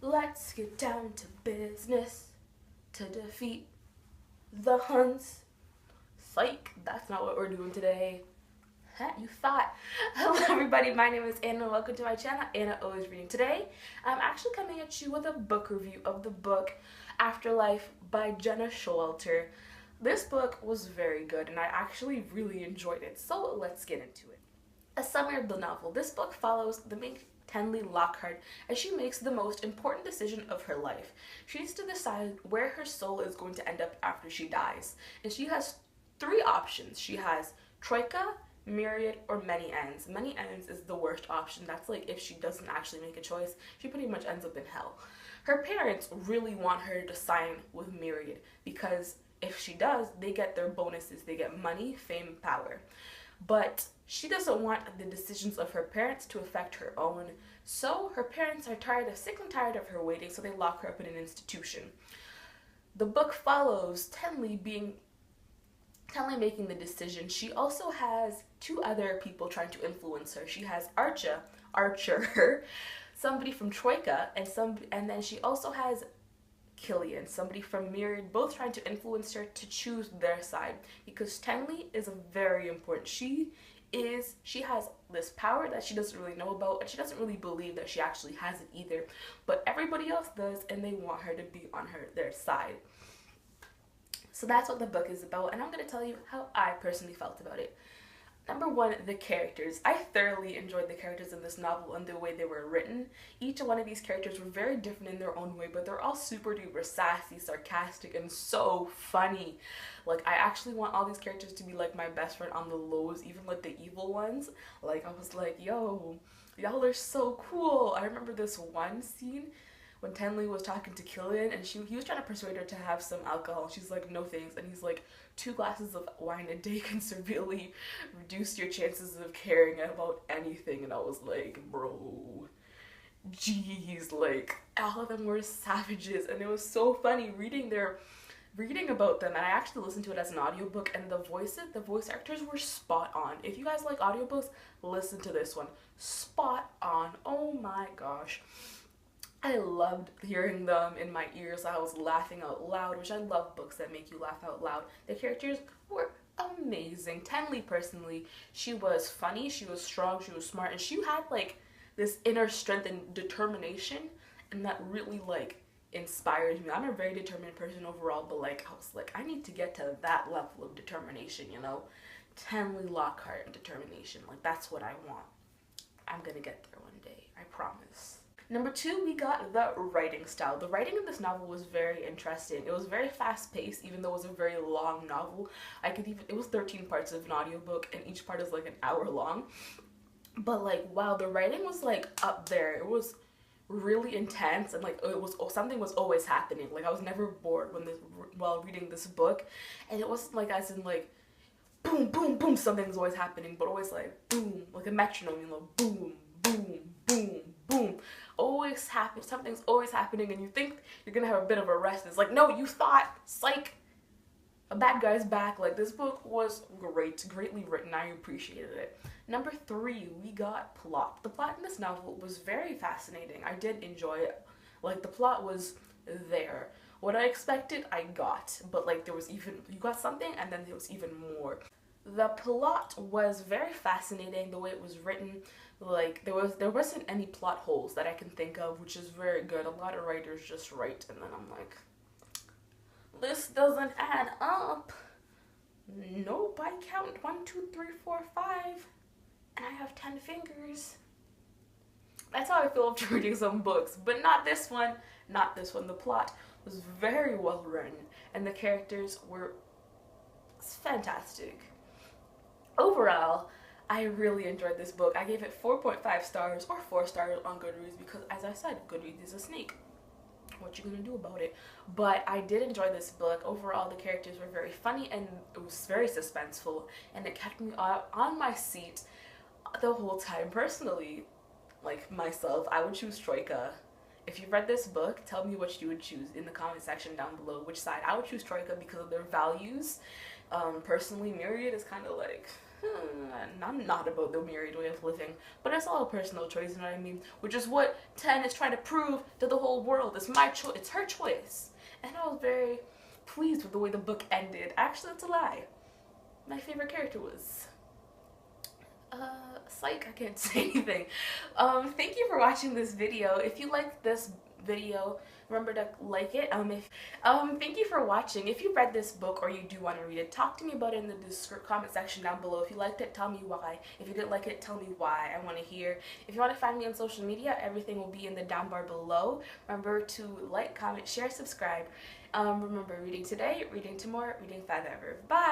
Let's get down to business to defeat the Huns. Psych, that's not what we're doing today. You thought. Hello everybody, my name is Anna and welcome to my channel, Anna Always Reading. Today, I'm actually coming at you with a book review of the book Afterlife by Jenna Showalter. This book was very good and I actually really enjoyed it, so let's get into it. A summary of the novel. This book follows the main Tenley Lockhart as she makes the most important decision of her life. She needs to decide where her soul is going to end up after she dies. And she has three options. She has Troika, Myriad, or Many Ends. Many Ends is the worst option. That's like if she doesn't actually make a choice, she pretty much ends up in hell. Her parents really want her to sign with Myriad because if she does, they get their bonuses. They get money, fame, power. But she doesn't want the decisions of her parents to affect her own. So her parents are sick and tired of her waiting, so they lock her up in an institution. The book follows Tenley making the decision. She also has two other people trying to influence her. She has Archer, somebody from Troika, and then she also has Killian, somebody from Myriad, both trying to influence her to choose their side because Tenley is a very important. She has this power that she doesn't really know about, and she doesn't really believe that she actually has it either, but everybody else does, and they want her to be on their side. So that's what the book is about, and I'm going to tell you how I personally felt about it. Number one, the characters. I thoroughly enjoyed the characters in this novel and the way they were written. Each one of these characters were very different in their own way, but they're all super duper sassy, sarcastic, and so funny. Like, I actually want all these characters to be like my best friend on the lows, even like the evil ones. Like, I was like, yo, y'all are so cool. I remember this one scene when Tenley was talking to Killian and he was trying to persuade her to have some alcohol. She's like, no thanks. And he's like, 2 glasses of wine a day can severely reduce your chances of caring about anything. And I was like, bro, jeez, like, all of them were savages. And it was so funny reading about them. And I actually listened to it as an audiobook, and the voice actors were spot on. If you guys like audiobooks, listen to this one. Spot on. Oh my gosh. I loved hearing them in my ears. I was laughing out loud, which I love books that make you laugh out loud. The characters were amazing. Tenley, personally, she was funny, she was strong, she was smart, and she had like this inner strength and determination, and that really like inspires me. I'm a very determined person overall, but like I was like, I need to get to that level of determination, you know? Tenley Lockhart and determination, like that's what I want. I'm gonna get there one day, I promise. Number 2, we got the writing style. The writing in this novel was very interesting. It was very fast-paced, even though it was a very long novel. It was 13 parts of an audiobook, and each part is like an hour long. But like, wow, the writing was like up there. It was really intense, and like something was always happening. Like I was never bored while reading this book, and it wasn't like as in like boom, boom, boom, something's always happening, but always like boom, like a metronome, you know, boom, boom, boom, boom. Always happens, something's always happening, and you think you're gonna have a bit of a rest. It's like, no, you thought, psych, a bad guy's back. Like, this book was greatly written. I appreciated it. Number 3, we got plot. The plot in this novel was very fascinating. I did enjoy it. Like, the plot was there. What I expected, I got. But like, you got something, and then there was even more. The plot was very fascinating, the way it was written. Like, there wasn't any plot holes that I can think of, which is very good. A lot of writers just write, and then I'm like, this doesn't add up. Nope, I count 1, 2, 3, 4, 5, and I have 10 fingers. That's how I feel after reading some books, but not this one. Not this one. The plot was very well written, and the characters were fantastic. Overall, I really enjoyed this book. I gave it 4.5 stars or 4 stars on Goodreads because, as I said, Goodreads is a snake. What you gonna do about it? But I did enjoy this book. Overall, the characters were very funny, and it was very suspenseful, and it kept me on my seat the whole time. Personally, like myself, I would choose Troika. If you've read this book, tell me what you would choose in the comment section down below. Which side? I would choose Troika because of their values. Personally, Myriad is kind of like, I'm not about the married way of living, but it's all a personal choice, you know what I mean? Which is what 10 is trying to prove to the whole world. It's my choice, it's her choice. And I was very pleased with the way the book ended. Actually, that's a lie. My favorite character was psych, I can't say anything. Thank you for watching this video. If you liked this video, remember to like it. Thank you for watching. If you read this book or you do want to read it, talk to me about it in the comment section down below. If you liked it, tell me why. If you didn't like it, tell me why. I want to hear. If you want to find me on social media, everything will be in the down bar below. Remember to like, comment, share, subscribe. Remember, reading today, reading tomorrow, reading fiveever. Bye!